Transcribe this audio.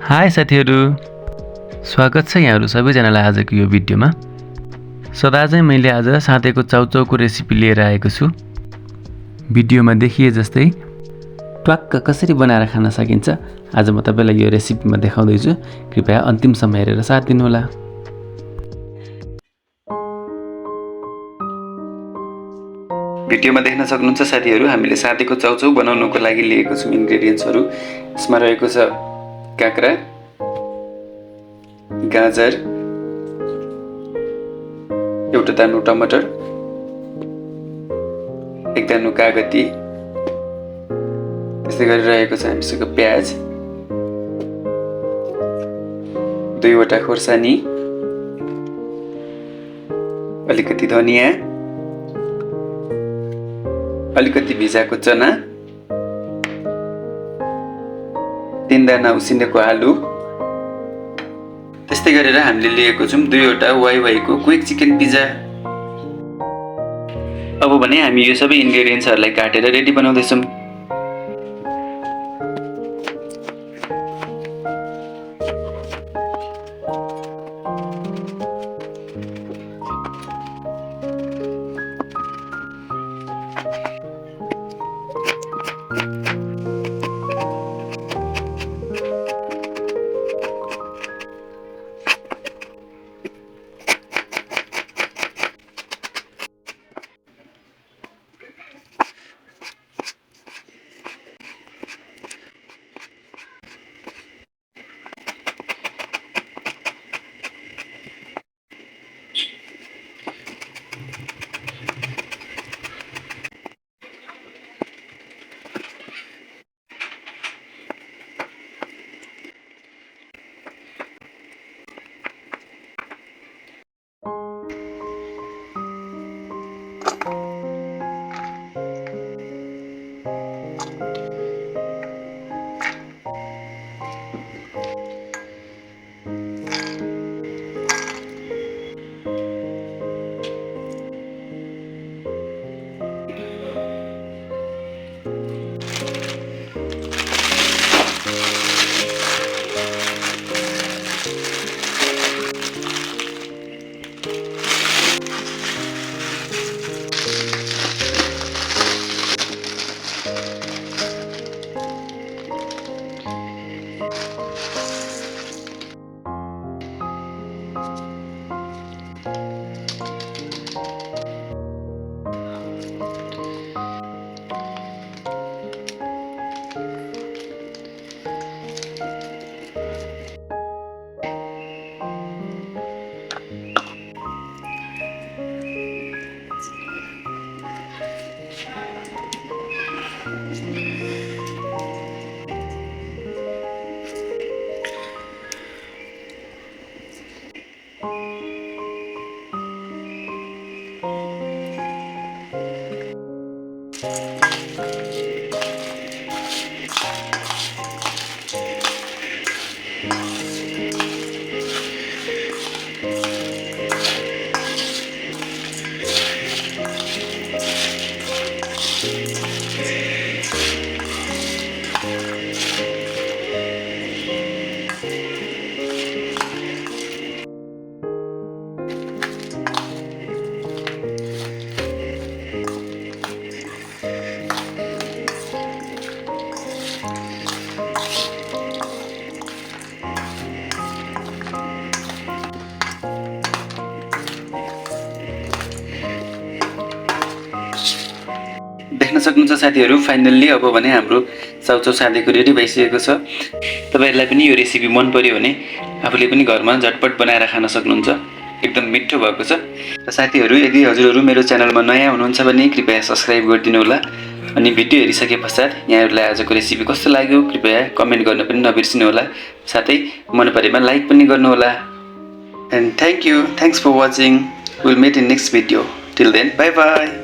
High साथीहरु, स्वागत छ यहाँहरु सबैजनालाई आजको यो भिडियोमा। सदा चाहिँ मैले आज साथेको चाउचाउको रेसिपी लिएर आएको छु। भिडियोमा देखिए जस्तै ट्वाक्क कसरी बनाएर खान सकिन्छ आज म तपाईलाई यो रेसिपीमा देखाउँदै छु। कृपया अन्तिमसम्म हेरेर साथ दिनुहोला। भिडियोमा देख्न सक्नुहुन्छ साथीहरु, हामीले साथेको चाउचाउ बनाउनको लागि लिएको छौं इन्ग्रेडियन्ट्सहरु। यसमा रहेको छ काँक्रा, गाजर, एउटा दानो टमाटर, एक दानो कागती, त्यसै गरी रहेको छ हामीसँग प्याज, दुईवटा खोर्सानी, अलिकति धनिया, अलिकति भिजाको चना, 3 दाना उसिनेको आलु। त्यस्तै गरेर हामीले लिएको छौं 2वटा वाइवाईको क्विक चिकन पिज्जा। अब भने हामी यो सबै इन्ग्रेडियन्ट्सहरुलाई काटेर रेडी बनाउँदै छौं। देख्न सक्नुहुन्छ साथीहरु, फाइनल्ली अब भने हाम्रो चाउचाउ साथेको रेडी भइसकेको छ। तपाईहरुलाई पनि यो रेसिपी मन पर्यो भने आफूले पनि घरमा झटपट बनाएर खान सक्नुहुन्छ। एकदम मिठो भएको छ। र साथीहरु, यदि हजुरहरु मेरो च्यानलमा नयाँ हुनुहुन्छ भने कृपया सब्स्क्राइब गरिदिनु होला। अनि भिडियो हेरिसकेपश्चात यहाँहरुलाई आजको रेसिपी कस्तो लाग्यो कृपया कमेन्ट गर्न पनि नबिर्सिनु होला। साथै मन परेमा लाइक पनि गर्नु होला। And thanks for watching. We'll meet in next video. Till then, bye bye.